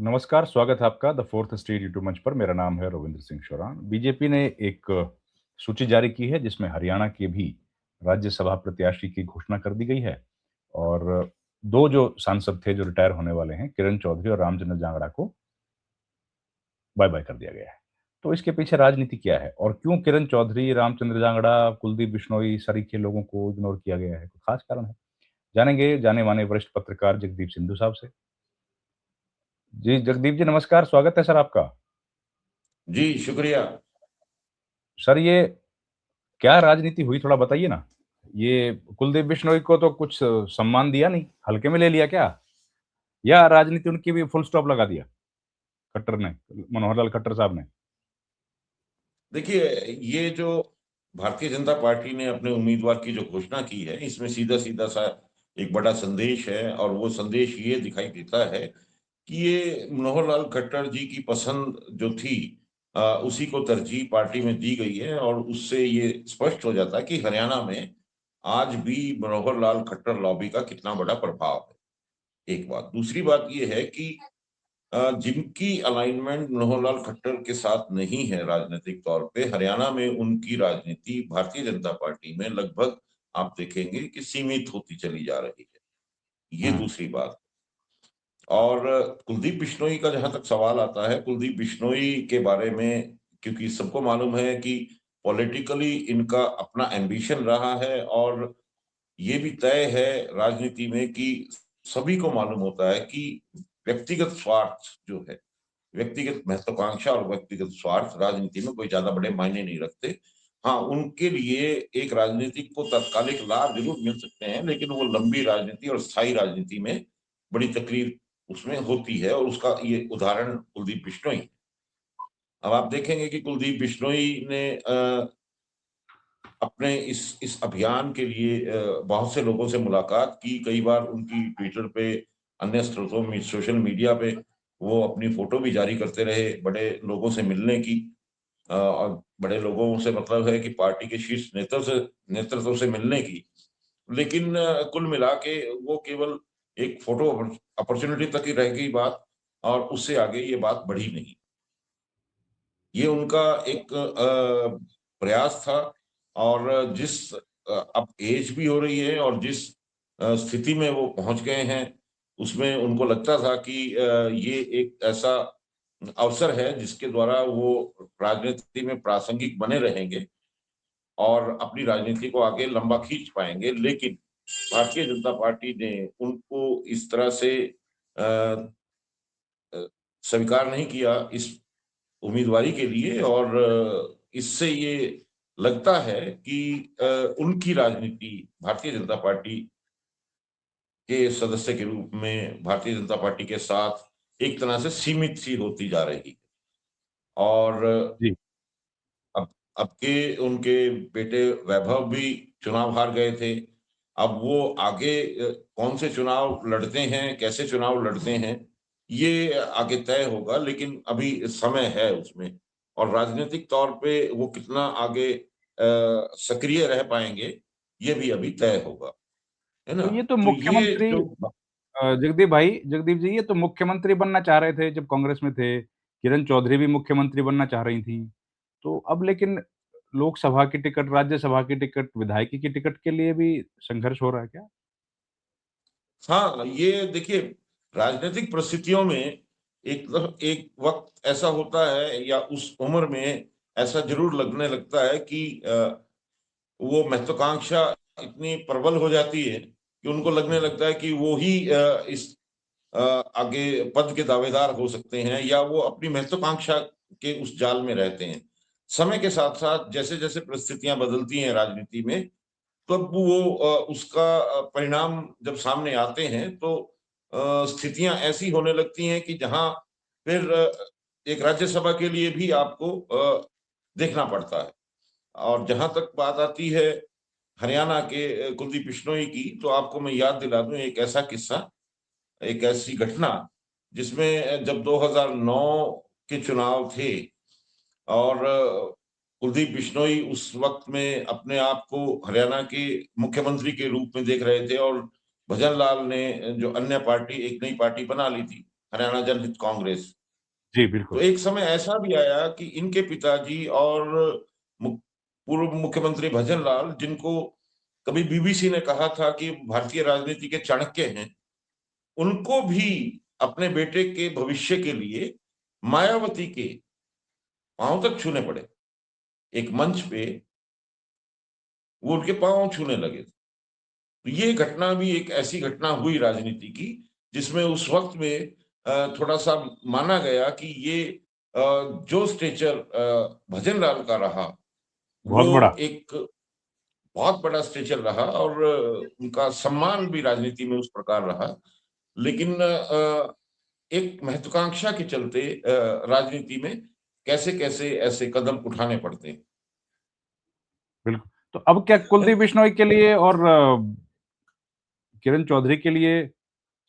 नमस्कार, स्वागत है आपका द फोर्थ स्टेट यूट्यूब मंच पर। मेरा नाम है रविंद्र सिंह शोरान। बीजेपी ने एक सूची जारी की है जिसमें हरियाणा के भी राज्यसभा प्रत्याशी की घोषणा कर दी गई है और 2 जो सांसद थे जो रिटायर होने वाले हैं, किरण चौधरी और रामचंद्र जांगड़ा को बाय-बाय कर दिया गया है। तो इसके पीछे राजनीति क्या है और क्यों किरण चौधरी, रामचंद्र जांगड़ा, कुलदीप बिश्नोई सरीखे लोगों को इग्नोर किया गया है? कोई खास कारण है? जानेंगे जाने-माने वरिष्ठ पत्रकार जगदीप सिंधु साहब से। जी, जगदीप जी नमस्कार, स्वागत है सर आपका। जी, शुक्रिया। सर ये क्या राजनीति हुई थोड़ा बताइए ना? ये कुलदीप बिश्नोई को तो कुछ सम्मान दिया नहीं, हल्के में ले लिया क्या? या राजनीति उनकी भी फुल स्टॉप लगा दिया खट्टर ने, मनोहर लाल खट्टर साहब ने? देखिए, ये जो भारतीय जनता पार्टी ने अपने उम्मीदवार की जो घोषणा की है, इसमें सीधा-सीधा सा एक बड़ा संदेश है और वो संदेश ये दिखाई देता है कि ये मनोहर लाल खट्टर जी की पसंद जो थी उसी को तरजीह पार्टी में दी गई है और उससे ये स्पष्ट हो जाता है कि हरियाणा में आज भी मनोहर लाल खट्टर लॉबी का कितना बड़ा प्रभाव है, एक बात। दूसरी बात ये है कि जिनकी अलाइनमेंट मनोहरलाल खट्टर के साथ नहीं है राजनीतिक तौर पे, हरियाणा में उनकी राजनीति भारतीय जनता पार्टी में लगभग आप देखेंगे कि सीमित होती चली जा रही है। ये हुँ, दूसरी बात। और कुलदीप बिश्नोई का जहाँ तक सवाल आता है, कुलदीप बिश्नोई के बारे में क्योंकि सबको मालूम है कि पॉलिटिकली इनका अपना एम्बिशन रहा है और ये भी तय है राजनीति में कि सभी को मालूम होता है कि व्यक्तिगत स्वार्थ जो है, व्यक्तिगत महत्वाकांक्षा और व्यक्तिगत स्वार्थ राजनीति में कोई ज्यादा बड़े मायने नहीं रखते। हाँ, उनके लिए एक राजनीतिक को तात्कालिक लाभ जरूर मिल सकते हैं, लेकिन वो लंबी राजनीति और स्थायी राजनीति में बड़ी तकलीफ उसमें होती है और उसका ये उदाहरण कुलदीप बिश्नोई है। अब आप देखेंगे कि कुलदीप बिश्नोई ने अपने इस अभियान के लिए बहुत से लोगों से मुलाकात की, कई बार उनकी ट्विटर पे, अन्य स्रोतों में, सोशल मीडिया पे वो अपनी फ़ोटो भी जारी करते रहे, बड़े लोगों से मिलने की और बड़े लोगों से मतलब है कि पार्टी के शीर्ष नेतृत्व से मिलने की। लेकिन कुल मिला के वो केवल एक फ़ोटो अपॉर्च्युनिटी तक ही रह गई बात और उससे आगे ये बात बढ़ी नहीं। ये उनका एक प्रयास था और जिस अब एज भी हो रही है और जिस स्थिति में वो पहुँच गए हैं, उसमें उनको लगता था कि ये एक ऐसा अवसर है जिसके द्वारा वो राजनीति में प्रासंगिक बने रहेंगे और अपनी राजनीति को आगे लंबा खींच पाएँगे। लेकिन भारतीय जनता पार्टी ने उनको इस तरह से अ अ, स्वीकार नहीं किया इस उम्मीदवारी के लिए और इससे ये लगता है कि उनकी राजनीति भारतीय जनता पार्टी के सदस्य के रूप में भारतीय जनता पार्टी के साथ एक तरह से सीमित सी होती जा रही है। और जी। अब अब के उनके बेटे वैभव भी चुनाव हार गए थे। अब वो आगे कौन से चुनाव लड़ते हैं, कैसे चुनाव लड़ते हैं, ये आगे तय होगा लेकिन अभी समय है उसमें और राजनीतिक तौर पे वो कितना आगे सक्रिय रह पाएँगे, ये भी अभी तय होगा, है ना? तो ये तो तो ये मुख्यमंत्री जो जगदीप जी ये तो मुख्यमंत्री बनना चाह रहे थे जब कांग्रेस में थे। किरण चौधरी भी मुख्यमंत्री बनना चाह रही थीं। तो अब लेकिन लोकसभा की टिकट, राज्यसभा की टिकट, विधायकी की टिकट के लिए भी संघर्ष हो रहा है क्या? हाँ, ये देखिए राजनीतिक परिस्थितियों में एक वक़्त ऐसा होता है या उस उम्र में ऐसा ज़रूर लगने लगता है कि वो महत्वाकांक्षा इतनी प्रबल हो जाती है कि उनको लगने लगता है कि वो ही इस आगे पद के दावेदार हो सकते हैं या वो अपनी महत्वाकांक्षा के उस जाल में रहते हैं। समय के साथ-साथ जैसे-जैसे परिस्थितियाँ बदलती हैं राजनीति में तब वो उसका परिणाम जब सामने आते हैं तो स्थितियाँ ऐसी होने लगती हैं कि जहाँ फिर एक राज्यसभा के लिए भी आपको देखना पड़ता है। और जहाँ तक बात आती है हरियाणा के कुलदीप बिश्नोई की, तो आपको मैं याद दिला दूँ एक ऐसा किस्सा, एक ऐसी घटना जिसमें जब 2009 के चुनाव थे और कुलदीप बिश्नोई उस वक़्त में अपने आप को हरियाणा के मुख्यमंत्री के रूप में देख रहे थे और भजन लाल ने जो अन्य पार्टी एक नई पार्टी बना ली थी। हरियाणा जनहित कांग्रेस। जी, तो बिल्कुल। एक समय ऐसा भी आया कि इनके पिताजी और पूर्व मुख्यमंत्री भजन लाल, जिनको कभी बीबीसी ने कहा था कि भारतीय राजनीति के चाणक्य हैं, उनको भी अपने बेटे के भविष्य के लिए मायावती के पांव तक छूने पड़े। एक मंच पे वो उनके पांव छूने लगे। तो ये घटना भी एक ऐसी घटना हुई राजनीति की, जिसमें उस वक्त में थोड़ा-सा माना गया कि ये जो स्टेचर भजन लाल का रहा, बहुत बड़ा। वो एक बहुत बड़ा स्टेचर रहा और उनका सम्मान भी राजनीति में उस प्रकार रहा। लेकिन एक महत्वाकांक्षा के चलते राजनीति में कैसे-कैसे ऐसे कदम उठाने पड़ते हैं। बिल्कुल। तो अब क्या कुलदीप बिश्नोई के लिए और किरण चौधरी के लिए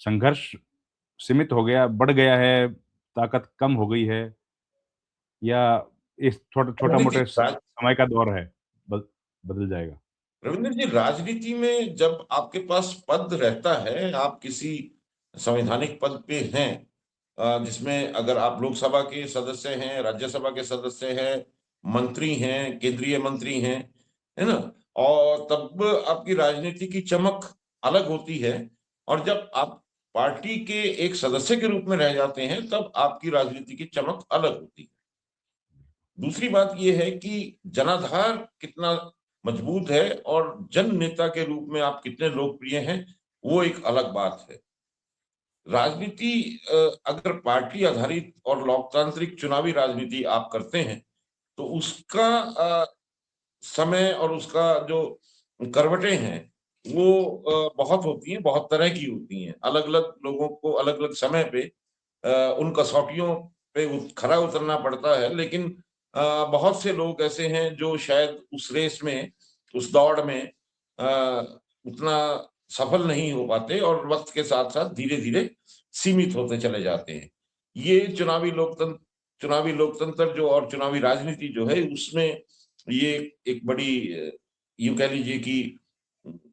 संघर्ष सीमित हो गया, बढ़ गया है, ताकत कम हो गई है या इस देखिए छोटा-मोटे समय का दौर है, बद बदल जाएगा? रविंद्र जी, राजनीति में जब आपके पास पद रहता है, आप किसी संवैधानिक पद पे हैं, जिसमें अगर आप लोकसभा के सदस्य हैं, राज्यसभा के सदस्य हैं, मंत्री हैं, केंद्रीय मंत्री हैं, है ना? और तब आपकी राजनीति की चमक अलग होती है और जब आप पार्टी के एक सदस्य के रूप में रह जाते हैं, तब आपकी राजनीति की चमक अलग होती है। दूसरी बात ये है कि जनाधार कितना मजबूत है और जन नेता के रूप में आप कितने लोकप्रिय हैं, वो एक अलग बात है। राजनीति अगर पार्टी आधारित और लोकतांत्रिक चुनावी राजनीति आप करते हैं, तो उसका समय और उसका जो करवटें हैं, वो बहुत होती हैं, बहुत तरह की होती हैं। अलग-अलग लोगों को अलग-अलग समय पे उन कसौटियों पे खरा उतरना पड़ता है, लेकिन बहुत से लोग ऐसे हैं जो शायद उस रेस में, उस दौड़ में उतना सफल नहीं हो पाते और वक़्त के साथ-साथ धीरे-धीरे सीमित होते चले जाते हैं। ये चुनावी लोकतंत्र जो और चुनावी राजनीति जो है, उसमें ये एक बड़ी यूँ कह लीजिए कि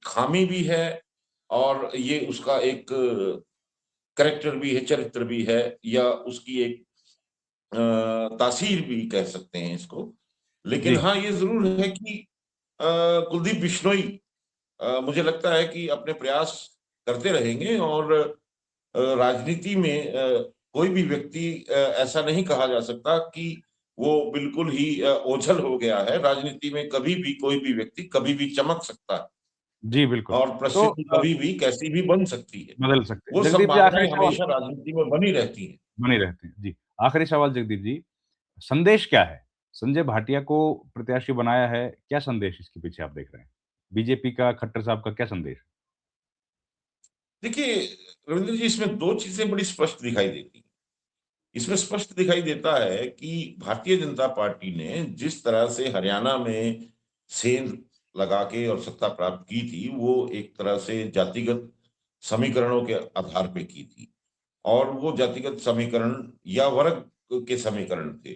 खामी भी है और ये उसका एक कैरेक्टर भी है, चरित्र भी है या उसकी एक तासीर भी कह सकते हैं इसको। लेकिन जी, हाँ, ये ज़रूर है कि कुलदीप बिश्नोई मुझे लगता है कि अपने प्रयास करते रहेंगे और राजनीति में कोई भी व्यक्ति ऐसा नहीं कहा जा सकता कि वो बिल्कुल ही ओझल हो गया है। राजनीति में कभी भी कोई भी व्यक्ति कभी भी चमक सकता है जी, बिल्कुल। और तो प्रसिद्धि कभी भी कैसी भी बन सकती है। बदल सकते हैं। वो जगदीप जी, आखिरी संभावनाएँ सवाल। हमेशा राजनीति में बनी रहती हैं। बने रहते हैं। जी, आखिरी सवाल जगदीप जी, संदेश क्या है? संजय भाटिया को प्रत्याशी बनाया है, क्या संदेश इसके पीछे आप देख रहे हैं? बीजेपी का, खट्टर साहब का क्या संदेश? देखिए, रविंद्र जी, इसमें 2 चीज़ें बड़ी स्पष्ट दिखाई देती हैं। इसमें स्पष्ट दिखाई देता है कि भारतीय जनता पार्टी ने जिस तरह से हरियाणा में सेंध लगा के और सत्ता प्राप्त की थी, वो एक तरह से जातिगत समीकरणों के आधार पे की थी। और वो जातिगत समीकरण या वर्ग के समीकरण थे।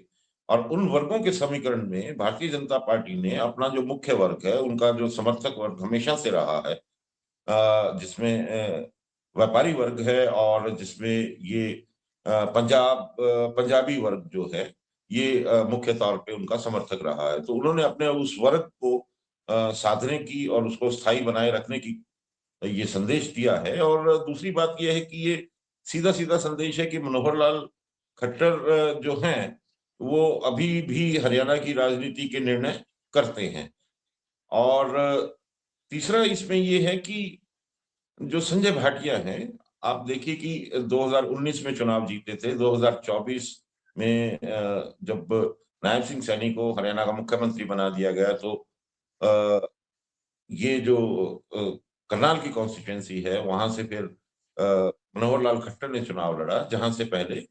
और उन वर्गों के समीकरण में भारतीय जनता पार्टी ने अपना जो मुख्य वर्ग है, उनका जो समर्थक वर्ग हमेशा से रहा है, जिसमें व्यापारी वर्ग है और जिसमें ये पंजाबी वर्ग जो है, ये मुख्य तौर पे उनका समर्थक रहा है। तो उन्होंने अपने उस वर्ग को साधने की और उसको स्थायी बनाए रखने की ये संदेश दिया है और दूसरी बात ये है कि ये सीधा-सीधा संदेश है कि मनोहर लाल खट्टर जो हैं, वो अभी भी हरियाणा की राजनीति के निर्णय करते हैं। और तीसरा इसमें ये है कि जो संजय भाटिया हैं, आप देखिए कि 2019 में चुनाव जीते थे, 2024 में जब नायब सिंह सैनी को हरियाणा का मुख्यमंत्री बना दिया गया तो अ, ये जो अ, करनाल की कॉन्स्टिट्यूएंसी है, वहाँ से फिर मनोहर लाल खट्टर ने चुनाव लड़ा, जहाँ से पहले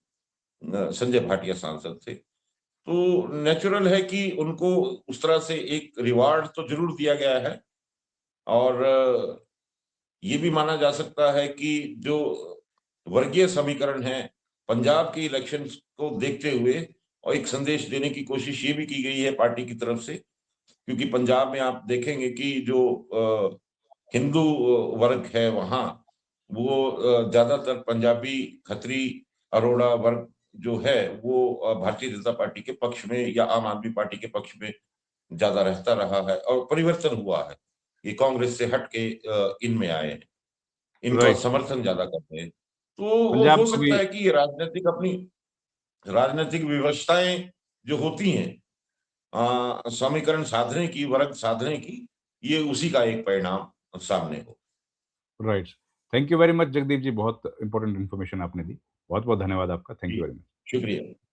संजय भाटिया सांसद थे। तो नेचुरल है कि उनको उस तरह से एक रिवार्ड तो ज़रूर दिया गया है और ये भी माना जा सकता है कि जो वर्गीय समीकरण है, पंजाब के इलेक्शंस को देखते हुए और एक संदेश देने की कोशिश ये भी की गई है पार्टी की तरफ से, क्योंकि पंजाब में आप देखेंगे कि जो हिंदू वर्ग है वहाँ, वो ज़्यादातर पंजाबी, खत्री अरोड़ा वर्ग जो है वो भारतीय जनता पार्टी के पक्ष में या आम आदमी पार्टी के पक्ष में ज्यादा रहता रहा है और परिवर्तन हुआ है। ये कांग्रेस से हट के इनमें आए हैं, इनका राइट। समर्थन ज्यादा करते हैं। तो वो पंजाब हो को सकता भी। है कि ये राजनीतिक विवशताएं जो होती हैं, समीकरण साधने की, वर्ग साधने की, ये उसी का एक परिणाम सामने हो। Right. Thank you very much Jagdeep ji, बहुत इंपॉर्टेंट इन्फॉर्मेशन आपने दी। बहुत-बहुत धन्यवाद आपका। Thank ji, you very much. शुक्रिया।